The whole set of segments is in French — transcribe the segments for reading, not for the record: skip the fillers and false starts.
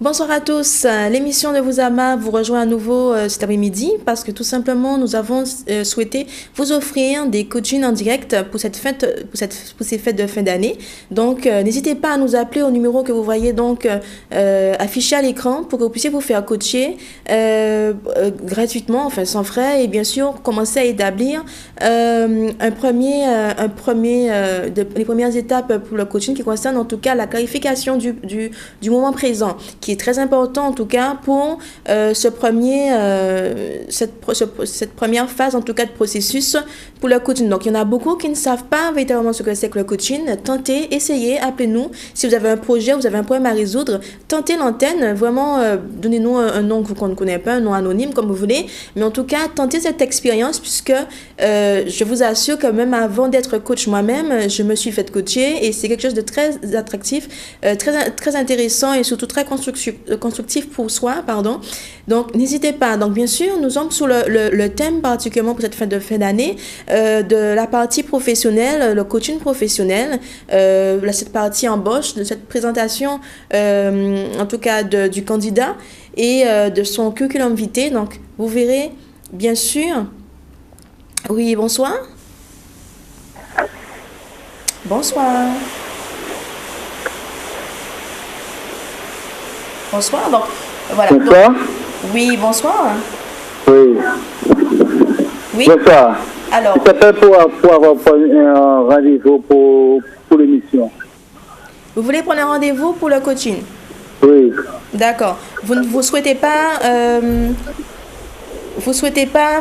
Bonsoir à tous. L'émission de Vous vous rejoint à nouveau cet après-midi parce que tout simplement nous avons souhaité vous offrir des coachings en direct pour cette fête, pour ces fêtes de fin d'année. Donc n'hésitez pas à nous appeler au numéro que vous voyez donc affiché à l'écran pour que vous puissiez vous faire coacher gratuitement, enfin sans frais, et bien sûr commencer à établir les premières étapes pour le coaching qui concerne en tout cas la clarification du moment présent, qui est très important en tout cas pour cette première phase en tout cas de processus pour le coaching. Donc il y en a beaucoup qui ne savent pas véritablement ce que c'est que le coaching. Tentez, essayez, appelez-nous si vous avez un projet, vous avez un problème à résoudre, tentez l'antenne, vraiment donnez-nous un nom qu'on ne connaît pas, un nom anonyme comme vous voulez, mais en tout cas tentez cette expérience puisque je vous assure que même avant d'être coach moi-même, je me suis fait coacher et c'est quelque chose de très attractif, très intéressant et surtout très constructif pour soi, pardon. Donc, n'hésitez pas. Donc, bien sûr, nous sommes sur le thème particulièrement pour cette fin d'année de la partie professionnelle, le coaching professionnel, cette partie embauche, de cette présentation, en tout cas du candidat et de son curriculum vitae. Donc, vous verrez, bien sûr. Oui, bonsoir. Bonsoir. Bonsoir. Donc, voilà. Bonsoir. Donc, oui, bonsoir. Oui. Oui. Bonsoir. Alors. Je t'appelle pour avoir un rendez-vous pour l'émission. Vous voulez prendre un rendez-vous pour le coaching? Oui. D'accord. Vous ne souhaitez pas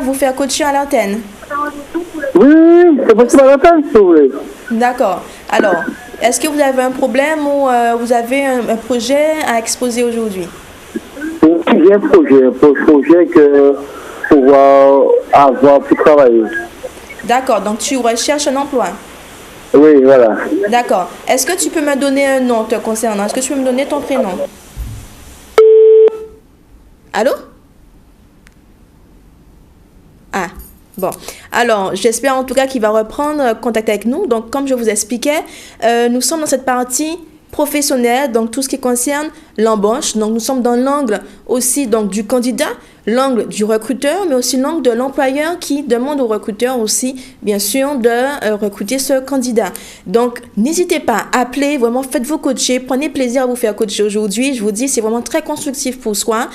vous faire coacher à l'antenne? Oui, c'est possible à l'antenne, si vous voulez. D'accord. Alors, est-ce que vous avez un problème ou vous avez un projet à exposer aujourd'hui? J'ai un projet que pouvoir avoir pour travailler. D'accord. Donc, tu recherches un emploi? Oui, voilà. D'accord. Est-ce que tu peux me donner un nom te concernant? Est-ce que tu peux me donner ton prénom? Allô? Ah, bon. Alors, j'espère en tout cas qu'il va reprendre contact avec nous. Donc, comme je vous expliquais, nous sommes dans cette partie professionnelle, donc tout ce qui concerne l'embauche. Donc, nous sommes dans l'angle aussi donc, du candidat, l'angle du recruteur, mais aussi l'angle de l'employeur qui demande au recruteur aussi, bien sûr, de recruter ce candidat. Donc, n'hésitez pas, appelez, vraiment, faites-vous coacher, prenez plaisir à vous faire coacher aujourd'hui. Je vous dis, c'est vraiment très constructif pour soi.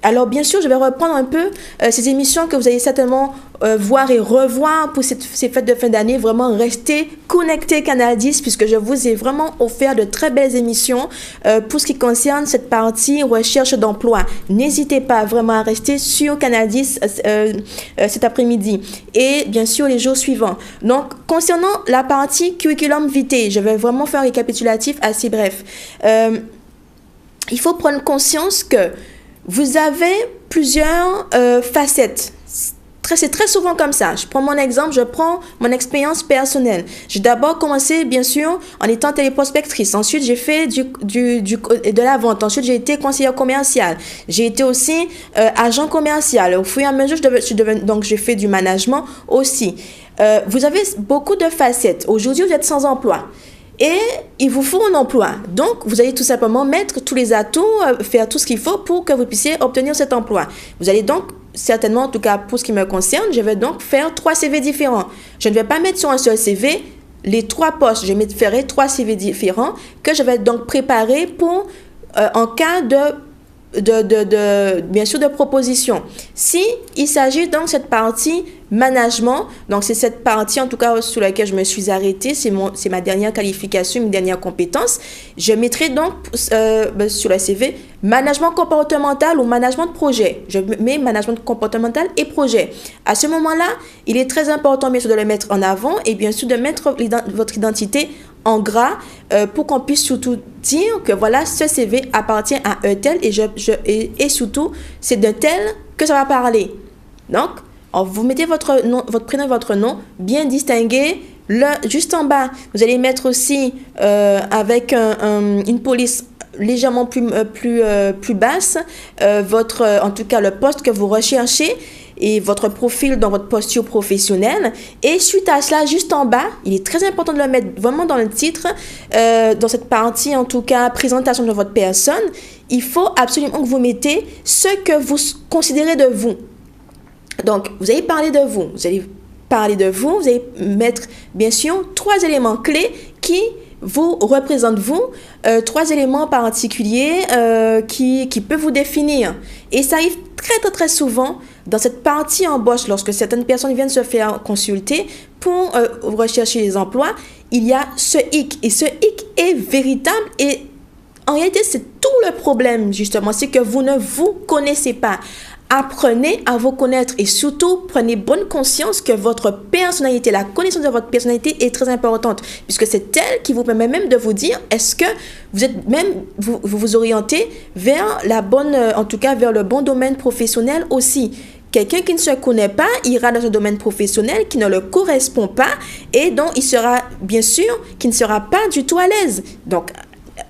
Alors, bien sûr, je vais reprendre un peu ces émissions que vous allez certainement voir et revoir pour ces fêtes de fin d'année. Vraiment, restez connectés Canal 10 puisque je vous ai vraiment offert de très belles émissions pour ce qui concerne cette partie recherche d'emploi. N'hésitez pas vraiment à rester sur Canal 10 cet après-midi et bien sûr les jours suivants. Donc, concernant la partie curriculum vitae, je vais vraiment faire un récapitulatif assez bref. Il faut prendre conscience que vous avez plusieurs facettes. C'est très souvent comme ça. Je prends mon exemple, je prends mon expérience personnelle. J'ai d'abord commencé, bien sûr, en étant téléprospectrice. Ensuite, j'ai fait de la vente. Ensuite, j'ai été conseillère commerciale. J'ai été aussi agent commercial. Au fur et à mesure, donc j'ai fait du management aussi. Vous avez beaucoup de facettes. Aujourd'hui, vous êtes sans emploi. Et il vous faut un emploi. Donc, vous allez tout simplement mettre tous les atouts, faire tout ce qu'il faut pour que vous puissiez obtenir cet emploi. Vous allez donc, certainement, en tout cas pour ce qui me concerne, je vais donc faire 3 CV différents. Je ne vais pas mettre sur un seul CV les 3 postes. Je ferai 3 CV différents que je vais donc préparer pour, en cas bien sûr, de proposition. Si il s'agit donc de cette partie management, donc c'est cette partie en tout cas sur laquelle je me suis arrêtée, c'est ma dernière qualification, une dernière compétence. Je mettrai donc sur le CV management comportemental ou management de projet. Je mets management comportemental et projet. À ce moment-là, il est très important bien sûr de le mettre en avant et bien sûr de mettre votre identité en gras pour qu'on puisse surtout dire que voilà, ce CV appartient à un tel et surtout c'est d'un tel que ça va parler. Donc, vous mettez votre prénom et votre nom bien distingué. Juste en bas, vous allez mettre aussi avec une police légèrement plus basse en tout cas le poste que vous recherchez. et votre profil dans votre posture professionnelle. Et suite à cela, juste en bas, il est très important de le mettre vraiment dans le titre, dans cette partie, en tout cas, présentation de votre personne. Il faut absolument que vous mettez ce que vous considérez de vous. Donc, vous allez parler de vous. Vous allez mettre, bien sûr, 3 éléments clés qui vous représentent vous, 3 éléments particuliers qui peuvent vous définir. Et ça arrive très souvent dans cette partie embauche, lorsque certaines personnes viennent se faire consulter pour rechercher des emplois, il y a ce hic. Et ce hic est véritable et en réalité, c'est tout le problème, justement, c'est que vous ne vous connaissez pas. Apprenez à vous connaître et surtout, prenez bonne conscience que votre personnalité, la connaissance de votre personnalité est très importante puisque c'est elle qui vous permet même de vous dire est-ce que vous êtes même, vous orientez vers la bonne, en tout cas vers le bon domaine professionnel aussi. Quelqu'un qui ne se connaît pas ira dans un domaine professionnel qui ne le correspond pas et dont il sera, bien sûr, qui ne sera pas du tout à l'aise. Donc,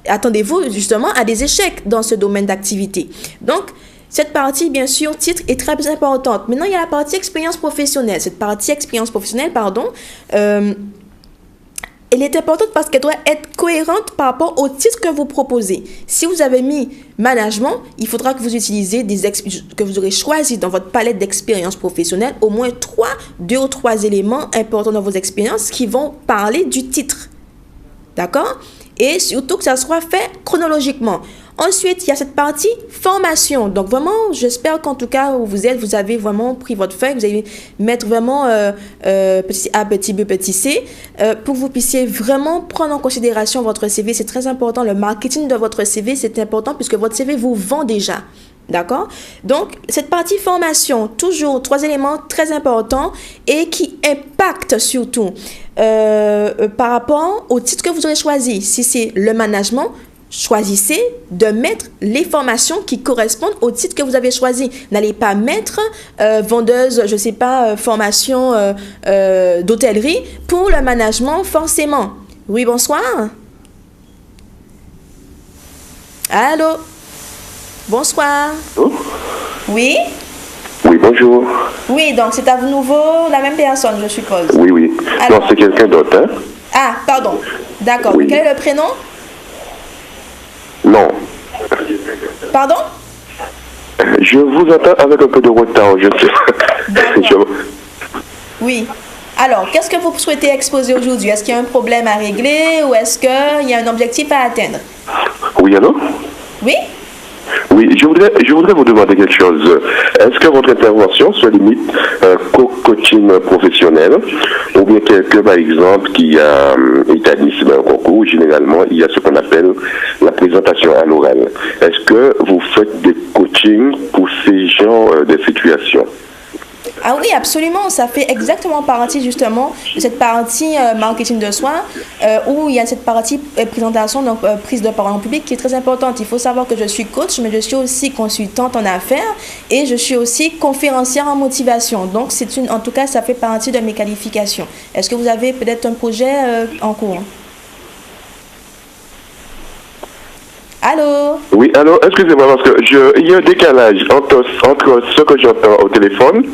attendez-vous justement à des échecs dans ce domaine d'activité. Donc, cette partie, bien sûr, titre est très importante. Maintenant, il y a la partie expérience professionnelle. Cette partie expérience professionnelle, elle est importante parce qu'elle doit être cohérente par rapport au titre que vous proposez. Si vous avez mis management, il faudra que vous utilisez que vous aurez choisi dans votre palette d'expérience professionnelle au moins 2 ou 3 éléments importants dans vos expériences qui vont parler du titre. D'accord? Et surtout que ça soit fait chronologiquement. Ensuite, il y a cette partie formation. Donc, vraiment, j'espère qu'en tout cas, où vous êtes, vous avez vraiment pris votre feuille. Vous allez mettre vraiment petit A, petit B, petit C pour que vous puissiez vraiment prendre en considération votre CV. C'est très important. Le marketing de votre CV, c'est important puisque votre CV vous vend déjà. D'accord? Donc, cette partie formation, toujours 3 éléments très importants et qui impactent surtout par rapport au titre que vous aurez choisi. Si c'est le management, choisissez de mettre les formations qui correspondent au titre que vous avez choisi. N'allez pas mettre vendeuse, je ne sais pas, formation d'hôtellerie pour le management forcément. Oui, bonsoir. Allô? Bonsoir. Oh. Oui? Oui, bonjour. Oui, donc c'est à nouveau la même personne, je suppose. Oui. Alors, non, c'est quelqu'un d'autre, hein? Ah, pardon. D'accord. Oui. Quel est le prénom? Non. Pardon? Je vous attends avec un peu de retard, je sais. D'accord. Oui. Alors, qu'est-ce que vous souhaitez exposer aujourd'hui? Est-ce qu'il y a un problème à régler ou est-ce qu'il y a un objectif à atteindre? Oui, allô? Oui? Oui, je voudrais vous demander quelque chose. Est-ce que votre intervention se limite coaching professionnel ou bien quelqu'un, par exemple, qui a été admissible à un concours, généralement, il y a ce qu'on appelle la présentation à l'oral. Est-ce que vous faites des coachings pour ces genres de situations? Ah oui, absolument. Ça fait exactement partie justement de cette partie marketing de soi où il y a cette partie présentation, donc prise de parole en public qui est très importante. Il faut savoir que je suis coach, mais je suis aussi consultante en affaires et je suis aussi conférencière en motivation. Donc, en tout cas, ça fait partie de mes qualifications. Est-ce que vous avez peut-être un projet en cours? Allô? Oui, alors, excusez-moi, parce que il y a un décalage entre ce que j'entends au téléphone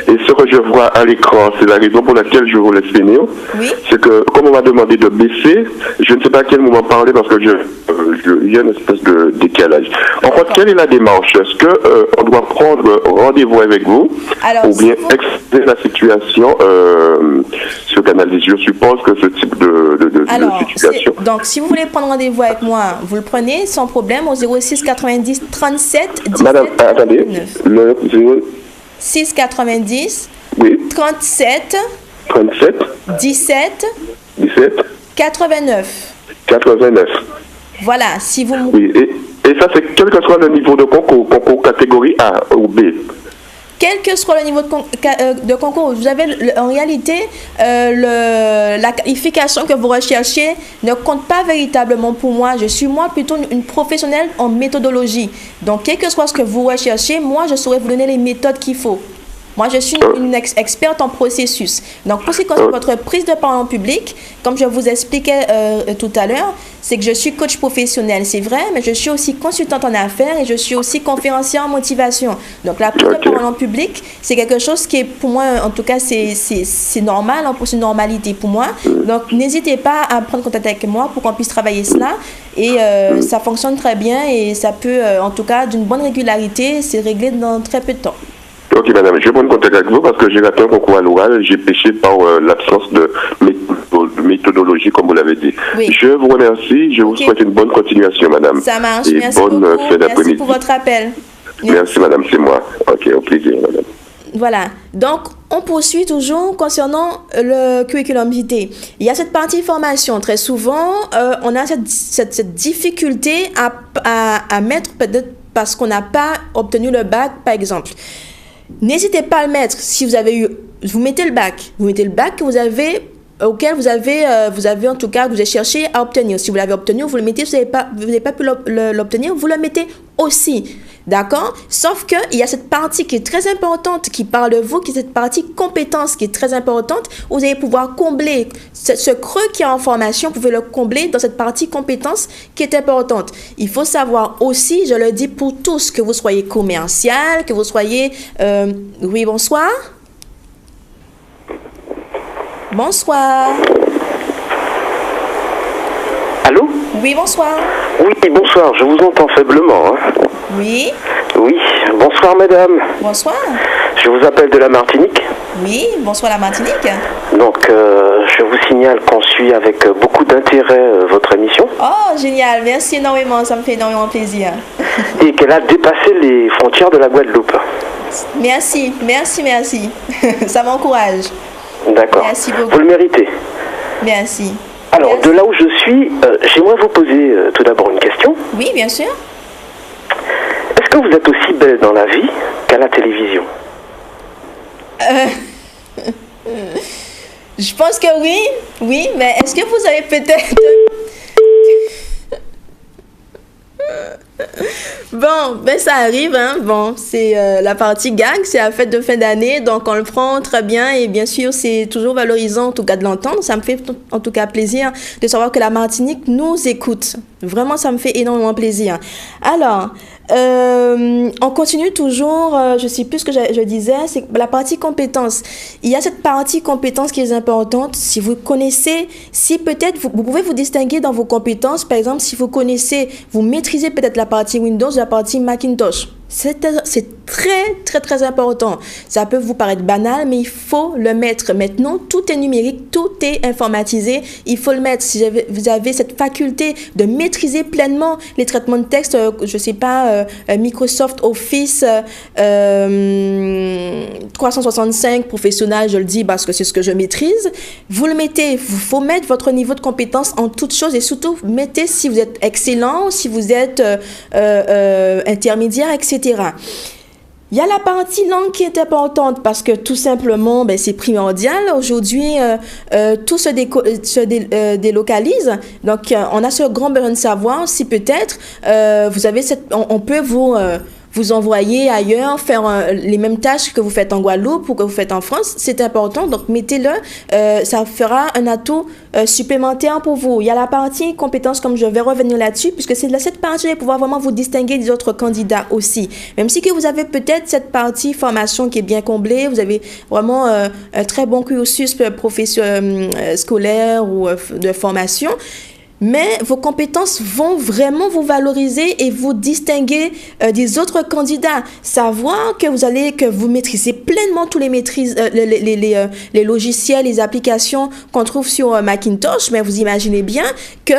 et ce que je vois à l'écran. C'est la raison pour laquelle je vous laisse finir. Oui. C'est que, comme on m'a demandé de baisser, je ne sais pas à quel moment parler parce que il y a une espèce de décalage. En fait, quelle est la démarche? Est-ce que on doit prendre rendez-vous avec vous ou bien exposer la situation sur Canal 10? Je suppose que ce type de situation. Donc, si vous voulez prendre rendez-vous avec moi, vous le prenez sans problème au 06 90 37 17 Madame, attendez, 9. le 6 90 oui, 37 37 17 89. Voilà, si vous... Oui, et ça, c'est quel que soit le niveau de concours catégorie A ou B. Quel que soit le niveau de concours, vous avez en réalité la qualification que vous recherchez ne compte pas véritablement pour moi. Je suis moi plutôt une professionnelle en méthodologie. Donc, quel que soit ce que vous recherchez, moi, je saurais vous donner les méthodes qu'il faut. Moi, je suis une experte en processus. Donc, pour ce qui concerne votre prise de parole en public, comme je vous expliquais tout à l'heure, c'est que je suis coach professionnel, c'est vrai, mais je suis aussi consultante en affaires et je suis aussi conférencière en motivation. Donc, la prise de parole en public, c'est quelque chose qui est, pour moi, en tout cas, c'est normal, c'est une normalité pour moi. Donc, n'hésitez pas à prendre contact avec moi pour qu'on puisse travailler cela. Et ça fonctionne très bien et ça peut, en tout cas, d'une bonne régularité, c'est réglé dans très peu de temps. Ok, madame, je vais prendre contact avec vous parce que j'ai raté un concours à l'oral. J'ai péché par l'absence de méthodologie, comme vous l'avez dit. Oui. Je vous remercie. Je vous souhaite une bonne continuation, madame. Ça marche. Et merci bonne beaucoup. fin d'après-midi. Merci pour votre appel. Merci, madame. C'est moi. Ok, au plaisir, madame. Voilà. Donc, on poursuit toujours concernant le curriculum vitae. Il y a cette partie formation. Très souvent, on a cette difficulté à mettre, peut-être parce qu'on n'a pas obtenu le bac, par exemple. N'hésitez pas à le mettre. Si vous avez eu, vous mettez le bac que vous avez, auquel vous avez en tout cas, vous avez cherché à obtenir. Si vous l'avez obtenu, vous le mettez. Si vous n'avez pas pu l'obtenir, vous le mettez aussi. D'accord? Sauf qu'il y a cette partie qui est très importante, qui parle de vous, qui est cette partie compétence qui est très importante. Vous allez pouvoir combler ce creux qui est en formation, vous pouvez le combler dans cette partie compétence qui est importante. Il faut savoir aussi, je le dis pour tous, que vous soyez commercial, que vous soyez... oui, bonsoir. Bonsoir. Allô? Oui, bonsoir. Oui, bonsoir, je vous entends faiblement. Hein. Oui. Oui, bonsoir madame. Bonsoir. Je vous appelle de la Martinique. Oui, bonsoir la Martinique. Donc, je vous signale qu'on suit avec beaucoup d'intérêt votre émission. Oh, génial, merci énormément, ça me fait énormément plaisir. Et qu'elle a dépassé les frontières de la Guadeloupe. Merci, merci, merci. Ça m'encourage. D'accord. Merci beaucoup. Vous le méritez. Merci. Alors, merci. De là où je suis, j'aimerais vous poser tout d'abord une question. Oui, bien sûr. Est-ce que vous êtes aussi belle dans la vie qu'à la télévision? Je pense que oui, mais est-ce que vous avez peut-être... Bon, ben ça arrive, hein. Bon, c'est la partie gag, c'est la fête de fin d'année, donc on le prend très bien et bien sûr, c'est toujours valorisant en tout cas de l'entendre. Ça me fait en tout cas plaisir de savoir que la Martinique nous écoute. Vraiment, ça me fait énormément plaisir. Alors, on continue toujours, je sais plus ce que je disais, c'est la partie compétences. Il y a cette partie compétences qui est importante. Si vous connaissez, si peut-être vous pouvez vous distinguer dans vos compétences, par exemple, si vous connaissez, vous maîtrisez peut-être la partie Windows, la partie Macintosh. C'est très, très, très important. Ça peut vous paraître banal, mais il faut le mettre. Maintenant, tout est numérique, tout est informatisé. Il faut le mettre. Si vous avez cette faculté de maîtriser pleinement les traitements de texte, je ne sais pas, Microsoft Office 365 professionnel, je le dis parce que c'est ce que je maîtrise. Vous le mettez. Il faut mettre votre niveau de compétence en toutes choses et surtout, mettez si vous êtes excellent, si vous êtes intermédiaire, etc. Il y a la partie langue qui est importante parce que tout simplement, ben, c'est primordial. Aujourd'hui, tout se délocalise. Donc, on a ce grand besoin de savoir si peut-être vous avez on peut vous envoyer ailleurs, faire les mêmes tâches que vous faites en Guadeloupe ou que vous faites en France. C'est important, donc mettez-le. Ça fera un atout supplémentaire pour vous. Il y a la partie compétences, comme je vais revenir là-dessus, puisque c'est de cette partie, vous allez pouvoir vraiment vous distinguer des autres candidats aussi. Même si que vous avez peut-être cette partie formation qui est bien comblée, vous avez vraiment un très bon cursus scolaire ou de formation, mais vos compétences vont vraiment vous valoriser et vous distinguer des autres candidats. Savoir que vous maîtrisez pleinement tous les les logiciels, les applications qu'on trouve sur Macintosh, mais vous imaginez bien que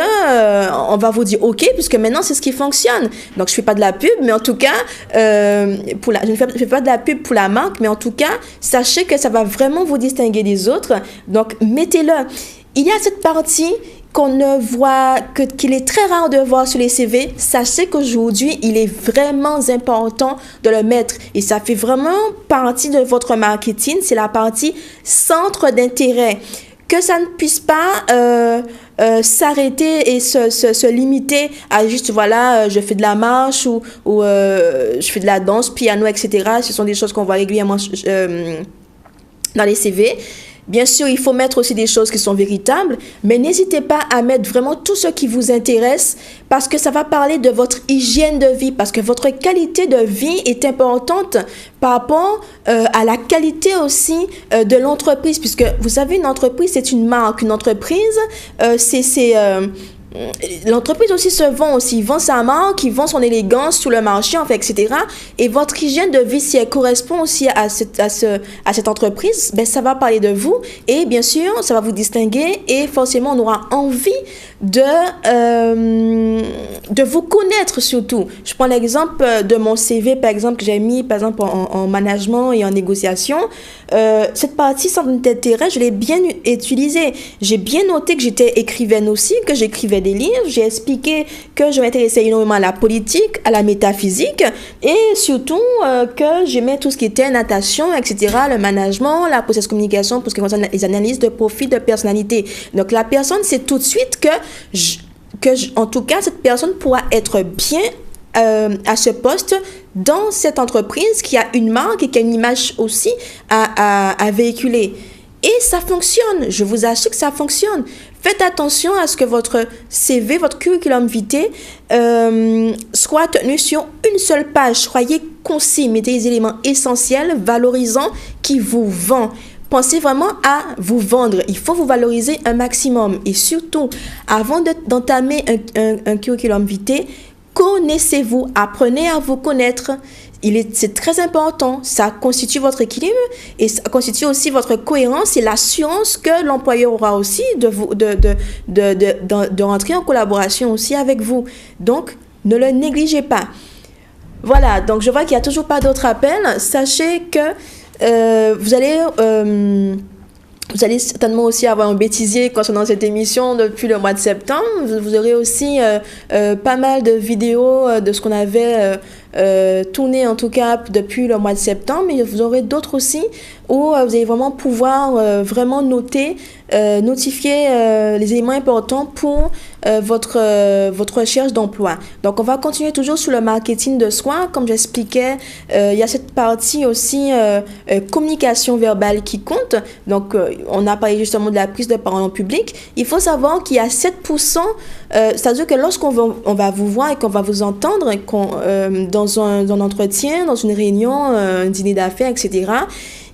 on va vous dire OK, puisque maintenant c'est ce qui fonctionne. Donc je fais pas de la pub, mais en tout cas je ne fais pas de la pub pour la marque, mais en tout cas sachez que ça va vraiment vous distinguer des autres. Donc mettez-le. Il y a cette partie qu'on ne voit qu'il est très rare de voir sur les CV. Sachez qu'aujourd'hui, il est vraiment important de le mettre et ça fait vraiment partie de votre marketing. C'est la partie centre d'intérêt. que ça ne puisse pas s'arrêter et se limiter à juste, voilà, je fais de la marche ou je fais de la danse, piano, etc. Ce sont des choses qu'on voit régulièrement dans les CV. Bien sûr, il faut mettre aussi des choses qui sont véritables, mais n'hésitez pas à mettre vraiment tout ce qui vous intéresse parce que ça va parler de votre hygiène de vie, parce que votre qualité de vie est importante par rapport à la qualité aussi de l'entreprise, puisque vous savez, une entreprise, c'est une marque. Une entreprise, l'entreprise aussi se vend aussi, il vend sa marque, il vend son élégance sur le marché, en fait, etc. Et votre hygiène de vie, si elle correspond aussi à cette entreprise, ben, ça va parler de vous et bien sûr, ça va vous distinguer et forcément, on aura envie de vous connaître surtout. Je prends l'exemple de mon CV, par exemple, que j'ai mis, par exemple, en management et en négociation. Cette partie centre d'intérêt, je l'ai bien utilisée. J'ai bien noté que j'étais écrivaine aussi, que j'écrivais des livres. J'ai expliqué que je m'intéressais énormément à la politique, à la métaphysique et surtout que j'aimais tout ce qui était natation, etc., le management, la process communication pour ce qui concerne les analyses de profil de personnalité. Donc, la personne sait tout de suite en tout cas, cette personne pourra être bien à ce poste dans cette entreprise qui a une marque et qui a une image aussi à véhiculer. Et ça fonctionne, je vous assure que ça fonctionne. Faites attention à ce que votre CV, votre curriculum vitae soit tenu sur une seule page. Soyez concis, mettez les éléments essentiels, valorisants qui vous vendent. Pensez vraiment à vous vendre. Il faut vous valoriser un maximum. Et surtout, avant d'entamer un curriculum vitae, connaissez-vous, apprenez à vous connaître. C'est très important. Ça constitue votre équilibre et ça constitue aussi votre cohérence et l'assurance que l'employeur aura aussi de rentrer en collaboration aussi avec vous. Donc, ne le négligez pas. Voilà, donc je vois qu'il n'y a toujours pas d'autres appels. Sachez que vous allez certainement aussi avoir un bêtisier concernant cette émission depuis le mois de septembre. Vous aurez aussi pas mal de vidéos de ce qu'on avait tourné en tout cas depuis le mois de septembre. Mais vous aurez d'autres aussi où vous allez vraiment pouvoir vraiment notifier les éléments importants pour votre recherche d'emploi. Donc, on va continuer toujours sur le marketing de soi. Comme j'expliquais, il y a cette partie aussi communication verbale qui compte. Donc, on a parlé justement de la prise de parole en public. Il faut savoir qu'il y a 7%, c'est-à-dire que lorsqu'on va vous voir et qu'on va vous entendre dans un entretien, dans une réunion, un dîner d'affaires, etc.,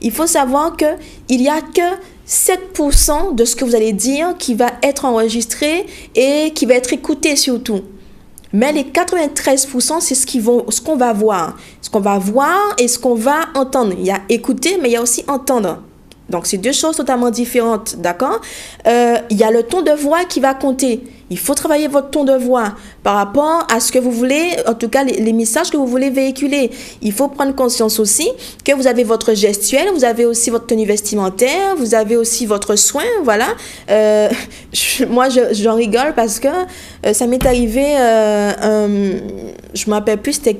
il faut savoir qu'il n'y a que 7% de ce que vous allez dire qui va être enregistré et qui va être écouté surtout. Mais les 93%, c'est ce qu'on va voir. Ce qu'on va voir et ce qu'on va entendre. Il y a écouter, mais il y a aussi entendre. Donc, c'est deux choses totalement différentes, d'accord? Il y a le ton de voix qui va compter. Il faut travailler votre ton de voix par rapport à ce que vous voulez, en tout cas les messages que vous voulez véhiculer. Il faut prendre conscience aussi que vous avez votre gestuelle, vous avez aussi votre tenue vestimentaire, vous avez aussi votre soin, voilà. Moi, j'en rigole parce que ça m'est arrivé, je ne me rappelle plus c'était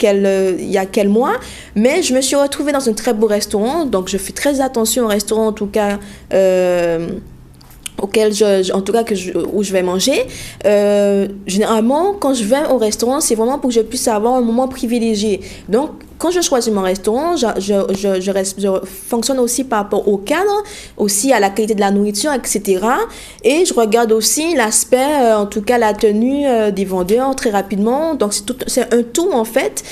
il y a quel mois, mais je me suis retrouvée dans un très beau restaurant, donc je fais très attention au restaurant en tout cas, auquel où je vais manger. Généralement, quand je vais au restaurant, c'est vraiment pour que je puisse avoir un moment privilégié. Donc, quand je choisis mon restaurant, je fonctionne aussi par rapport au cadre, aussi à la qualité de la nourriture, etc. Et je regarde aussi l'aspect, en tout cas la tenue des vendeurs très rapidement. Donc, c'est un tout, en fait,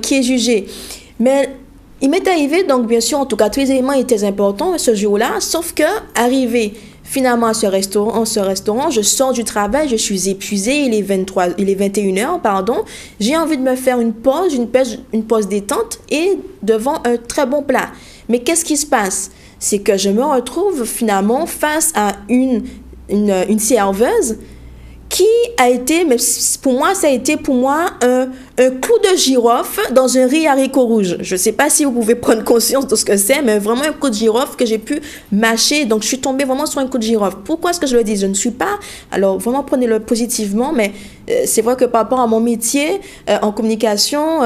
qui est jugé. Mais il m'est arrivé, donc bien sûr, en tout cas, tous les éléments étaient importants ce jour-là, sauf que, arrivé finalement à ce restaurant, je sors du travail, je suis épuisée, il est 21h, pardon. J'ai envie de me faire une pause détente et devant un très bon plat. Mais qu'est-ce qui se passe? C'est que je me retrouve finalement face à une serveuse qui a été, mais pour moi, ça a été un clou de girofle dans un riz haricots rouges. Je ne sais pas si vous pouvez prendre conscience de ce que c'est, mais vraiment un clou de girofle que j'ai pu mâcher. Donc, je suis tombée vraiment sur un clou de girofle. Pourquoi est-ce que je le dis? Je ne suis pas... Alors, vraiment, prenez-le positivement, mais c'est vrai que par rapport à mon métier en communication,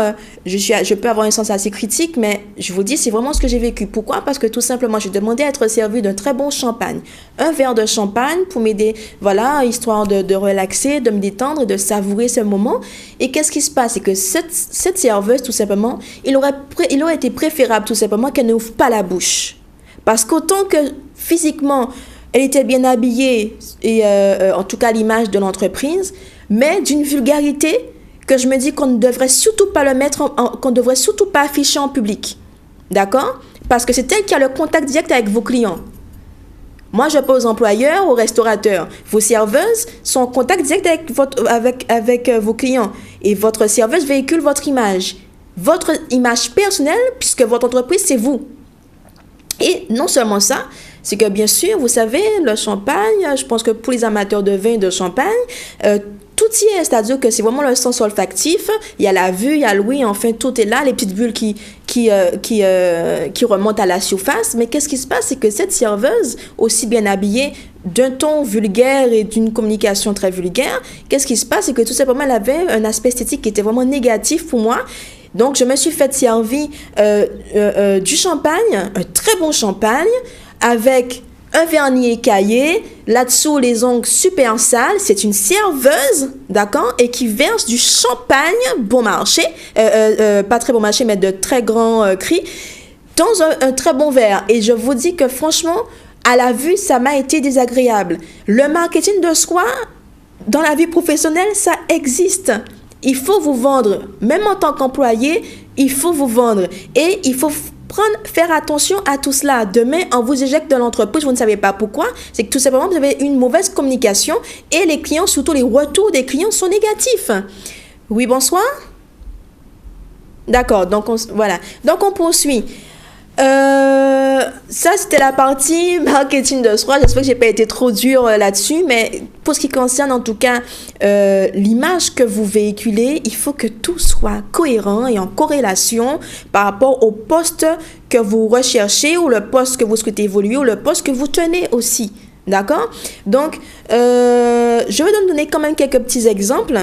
je peux avoir un sens assez critique, mais je vous dis, c'est vraiment ce que j'ai vécu. Pourquoi? Parce que tout simplement, j'ai demandé à être servi d'un très bon champagne. Un verre de champagne pour m'aider, voilà, histoire de relaxer, de me détendre, de savourer ce moment. Et qu'est-ce qui se passe? C'est que cette serveuse, tout simplement, il aurait été préférable, tout simplement, qu'elle n'ouvre pas la bouche. Parce qu'autant que physiquement, elle était bien habillée, et en tout cas l'image de l'entreprise, mais d'une vulgarité que je me dis qu'on ne devrait surtout pas le mettre, qu'on ne devrait surtout pas afficher en public. D'accord? Parce que c'est elle qui a le contact direct avec vos clients. Moi, je pose aux employeurs, aux restaurateurs. Vos serveuses sont en contact direct avec vos clients. Et votre serveuse véhicule votre image personnelle, puisque votre entreprise, c'est vous. Et non seulement ça, c'est que bien sûr, vous savez, le champagne, je pense que pour les amateurs de vin et de champagne, tout y est, c'est-à-dire que c'est vraiment le sens olfactif, il y a la vue, il y a l'ouïe, enfin tout est là, les petites bulles qui remontent à la surface. Mais qu'est-ce qui se passe? C'est que cette serveuse, aussi bien habillée, d'un ton vulgaire et d'une communication très vulgaire, qu'est-ce qui se passe? C'est que tout simplement, elle avait un aspect esthétique qui était vraiment négatif pour moi. Donc, je me suis fait servir du champagne, un très bon champagne, avec un vernis écaillé, là-dessous les ongles super sales. C'est une serveuse, d'accord, et qui verse du champagne bon marché, pas très bon marché, mais de très grands cris, dans un très bon verre. Et je vous dis que franchement, à la vue, ça m'a été désagréable. Le marketing de soi, dans la vie professionnelle, ça existe. Il faut vous vendre, même en tant qu'employé, il faut vous vendre. Et il faut faire attention à tout cela. Demain, on vous éjecte de l'entreprise, vous ne savez pas pourquoi. C'est que tout simplement, vous avez une mauvaise communication et les clients, surtout les retours des clients sont négatifs. Oui, bonsoir. D'accord, donc voilà. Donc, on poursuit. Ça, c'était la partie marketing de soi. J'espère que j'ai pas été trop dure là-dessus, mais pour ce qui concerne en tout cas l'image que vous véhiculez, il faut que tout soit cohérent et en corrélation par rapport au poste que vous recherchez ou le poste que vous souhaitez évoluer ou le poste que vous tenez aussi. D'accord? Donc, je vais donner quand même quelques petits exemples.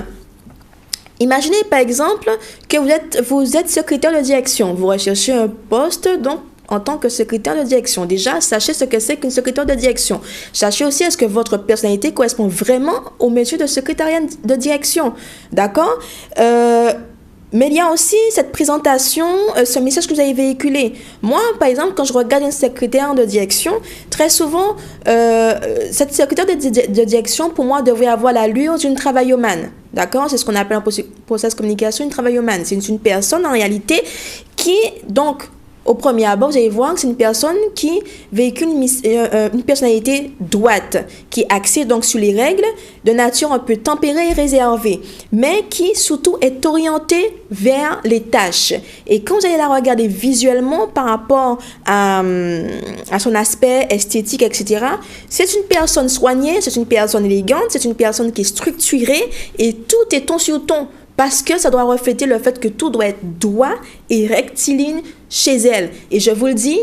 Imaginez par exemple que vous êtes secrétaire de direction. Vous recherchez un poste donc en tant que secrétaire de direction. Déjà, sachez ce que c'est qu'une secrétaire de direction. Sachez aussi est-ce que votre personnalité correspond vraiment au métier de secrétariat de direction. D'accord? Mais il y a aussi cette présentation, ce message que vous avez véhiculé. Moi, par exemple, quand je regarde une secrétaire de direction, très souvent, cette secrétaire de direction, pour moi, devrait avoir l'allure d'une travaillomane. D'accord? C'est ce qu'on appelle en process communication une travaillomane. C'est une personne, en réalité, qui, donc, au premier abord, vous allez voir que c'est une personne qui véhicule une personnalité droite, qui est axée donc sur les règles, de nature un peu tempérée et réservée, mais qui surtout est orientée vers les tâches. Et quand vous allez la regarder visuellement par rapport à son aspect esthétique, etc., c'est une personne soignée, c'est une personne élégante, c'est une personne qui est structurée et tout est ton sur ton. Parce que ça doit refléter le fait que tout doit être droit et rectiligne chez elle. Et je vous le dis,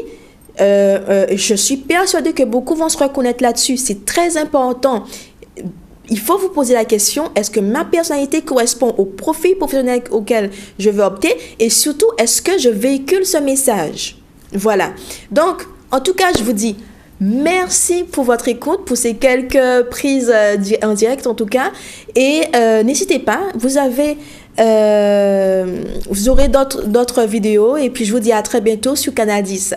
je suis persuadée que beaucoup vont se reconnaître là-dessus. C'est très important. Il faut vous poser la question, est-ce que ma personnalité correspond au profil professionnel auquel je veux opter? Et surtout, est-ce que je véhicule ce message? Voilà. Donc, en tout cas, je vous dis merci pour votre écoute, pour ces quelques prises en direct en tout cas. Et n'hésitez pas, vous aurez d'autres vidéos. Et puis je vous dis à très bientôt sur Canal 10.